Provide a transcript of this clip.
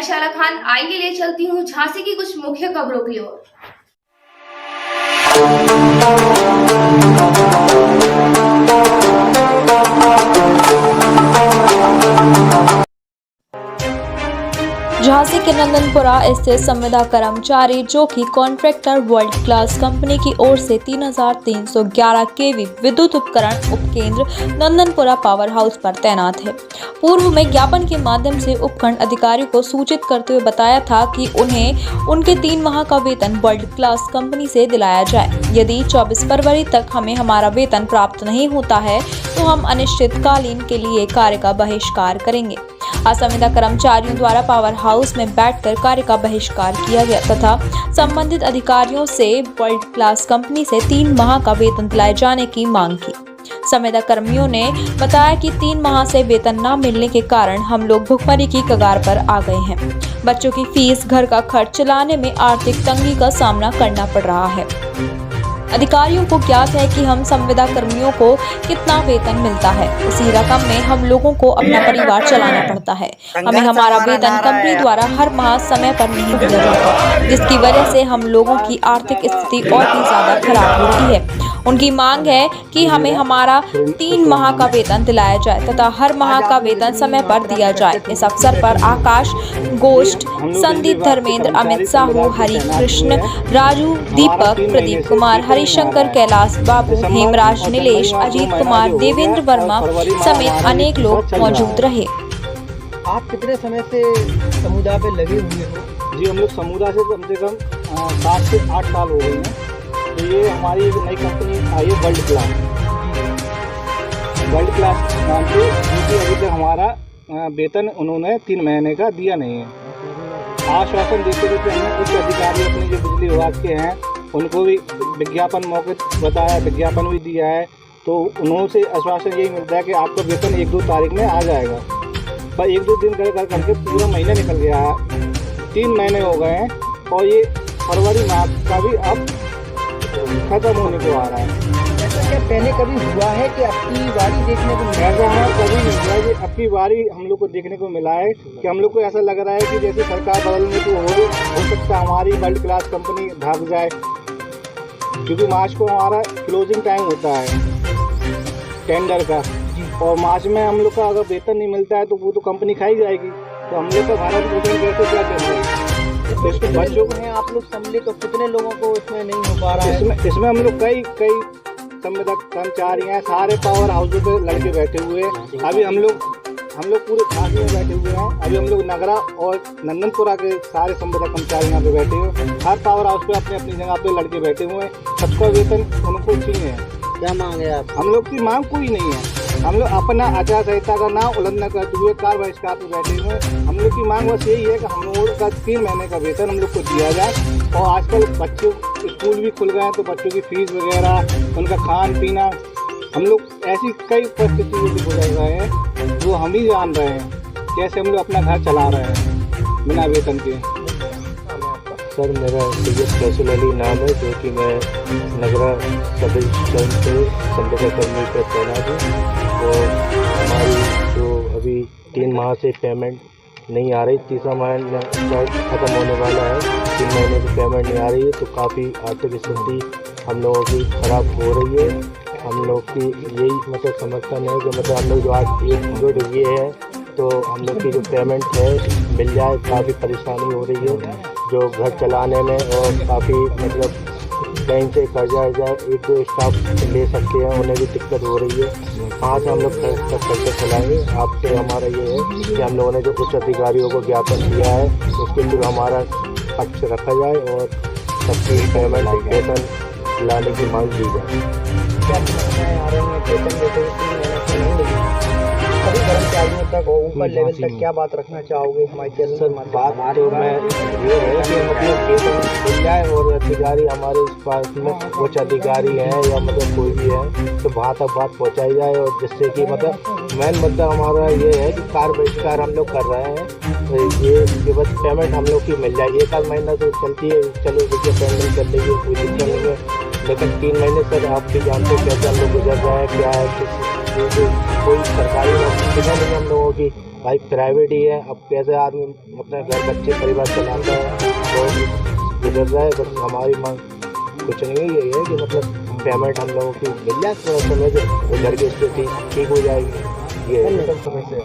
शाला खान, आइए ले चलती हूँ झांसी की कुछ मुख्य खबरों की ओर। झांसी के नंदनपुरा स्थित संविदा कर्मचारी जो कि कॉन्ट्रैक्टर वर्ल्ड क्लास कंपनी की ओर से 3311 केवी विद्युत उपकरण उपकेंद्र नंदनपुरा पावर हाउस पर तैनात है। पूर्व में ज्ञापन के माध्यम से उपखंड अधिकारी को सूचित करते हुए बताया था कि उन्हें उनके 3 माह का वेतन वर्ल्ड क्लास कंपनी से दिलाया जाए। यदि 24 फरवरी तक हमें हमारा वेतन प्राप्त नहीं होता है तो हम अनिश्चितकालीन के लिए कार्य का बहिष्कार करेंगे। असंविदा कर्मचारियों द्वारा पावर हाउस में बैठकर कार्य का बहिष्कार किया गया तथा संबंधित अधिकारियों से वर्ल्ड क्लास कंपनी से 3 माह का वेतन दिलाए जाने की मांग की। संविदा कर्मियों ने बताया कि 3 माह से वेतन न मिलने के कारण हम लोग भुखमरी की कगार पर आ गए हैं। बच्चों की फीस, घर का खर्च चलाने में आर्थिक तंगी का सामना करना पड़ रहा है। अधिकारियों को ज्ञात है कि हम संविदा कर्मियों को कितना वेतन मिलता है, उसी रकम में हम लोगों को अपना परिवार चलाना पड़ता है। हमें हमारा वेतन कंपनी द्वारा हर माह समय पर नहीं दिया जाता, जिसकी वजह से हम लोगों की आर्थिक स्थिति और भी ज्यादा खराब हो रही है। उनकी मांग है कि हमें हमारा 3 माह का वेतन दिलाया जाए तथा हर माह का वेतन समय पर दिया जाए। इस अवसर पर आकाश, गोष्ठ, संदीप, धर्मेंद्र, अमित साहू, हरि कृष्ण, राजू, दीपक, प्रदीप कुमार, हरिशंकर, कैलाश बाबू, हेमराज, नीलेश, अजीत कुमार, देवेंद्र वर्मा समेत अनेक लोग मौजूद रहे। आप कितने समय से समुदाय पे लगे हुए हो? जी, हम लोग समुदाय से कम 7 से 8 साल हो गए हैं। तो ये हमारी एक नई कंपनी आई है वर्ल्ड क्लास नाम से, क्योंकि अभी तक हमारा वेतन उन्होंने 3 महीने का दिया नहीं है। आश्वासन देते रहते हैं कुछ अधिकारी अपने जो बिजली विभाग के हैं उनको भी विज्ञापन मौके बताया, विज्ञापन भी दिया है, तो उन्होंने से आश्वासन यही मिलता है कि आपका वेतन 1-2 तारीख में आ जाएगा। पर 1-2 दिन कर करके पूरा महीना निकल गया है, 3 महीने हो गए हैं और ये फरवरी माह का भी अब खत्म होने को आ रहा है। ऐसा क्या पहले कभी हुआ है कि आपकी बारी देखने को मिला? ऐसा है कभी नहीं हुआ कि आपकी बारी हम लोग को देखने को मिला है कि हम लोग को ऐसा लग रहा है कि जैसे सरकार बदलने को हो सकता है हमारी वर्ल्ड क्लास कंपनी भाग जाए, क्योंकि मार्च को हमारा क्लोजिंग टाइम होता है टेंडर का, और मार्च में हम लोग का अगर वेतन नहीं मिलता है तो वो तो कंपनी खाई जाएगी। तो हम लोग का भारत भूषण कैसे क्या कर रहे हैं? इसमें बच्चों को हैं आप लोग सम्मिलित, तो कितने लोगों को इसमें नहीं हो पा रहा है? इसमें हम लोग कई संविदा कर्मचारी हैं, सारे पावर हाउसों पे लड़के बैठे हुए हैं। अभी हम लोग पूरे झांसी में बैठे हुए हैं। अभी हम लोग नगरा और नंदनपुरा के सारे संविदा कर्मचारी यहाँ पे बैठे हुए हैं। हर पावर हाउस पे अपनी अपनी जगह पे लड़के बैठे हुए हैं। सबका वेतन उनको चाहिए है। क्या मांग है आप? हम लोग की मांग कोई नहीं है। हम लोग अपना आचार संहिता का ना उल्लंघन करते हुए कार्य बहिष्कार पे बैठे हुए हैं। हम लोग की मांग बस यही है कि हम लोगों का 3 महीने का वेतन हम लोग को दिया जाए। और आजकल बच्चों स्कूल भी खुल गए हैं, तो बच्चों की फीस वगैरह, उनका खान पीना, हम लोग ऐसी कई परिस्थितियों से गुजर रहे हैं जो हम ही जान रहे हैं, कैसे हम लोग अपना घर चला रहे हैं बिना वेतन के। सर, मेरा सैयद फैसल अली नाम है, जो कि मैं नगरा सब स्टेशन से संविदा कर्मी पर तैनात हूँ। तो हमारी जो अभी 3 माह से पेमेंट नहीं आ रही, तीसरा महीना ख़त्म होने वाला है, 3 महीने से पेमेंट नहीं आ रही है, तो काफ़ी आर्थिक स्थिति हम लोगों की ख़राब हो रही है। हम लोग की यही मतलब समर्थन है कि मतलब हम लोग जो आज एक ये है तो हम लोग की जो पेमेंट है मिल जाए। काफ़ी परेशानी हो रही है जो घर चलाने में, और काफ़ी मतलब बैंक से कर्जा 1-2 स्टाफ ले सकते हैं, उन्हें भी दिक्कत हो रही है। कहाँ से हम लोग खर्चा चलाएंगे? आपसे हमारा ये है कि हम लोगों ने जो उच्च अधिकारियों को ज्ञापन दिया है उसके थ्रू हमारा पक्ष रखा जाए और सबकी पेमेंट वेतन लाने की मांग की जाए। क्या समस्याएं आ रही हैं वेतन देते हुए 3 महीने से नहीं मिली? सभी कर्मचारियों तक और ऊपर लेवल तक क्या बात रखना चाहोगे हमारे चैनल सर? बात तो मैं ये है कि मतलब वेतन मिल जाए और अधिकारी हमारे इस पास में कुछ अधिकारी हैं या मतलब कोई भी है तो वहाँ तक बात पहुँचाई जाए, और जिससे कि मतलब मेन मुद्दा हमारा ये है कि कार्य बहिष्कार हम लोग कर रहे हैं, तो ये बस पेमेंट हम लोग की मिल जाए। 1 महीना तो चलती है, चलो देखिए पेमेंट कर लेंगे, कोई दिक्कत नहीं है, लेकिन 3 महीने सर आप भी जानते हैं कैसे हम लोग गुजर रहे हैं, क्या है जो कोई सरकारी नौकरी मिला नहीं हम लोगों की, भाई प्राइवेट ही है। अब कैसे आदमी अपना घर बच्चे परिवार चलाता है और गुजर रहा है। बस हमारी मांग कुछ नहीं है, यही है कि मतलब पेमेंट हम लोगों की मिल जाए थोड़ा समय से, तो घर की स्थिति ठीक हो जाएगी। ये है।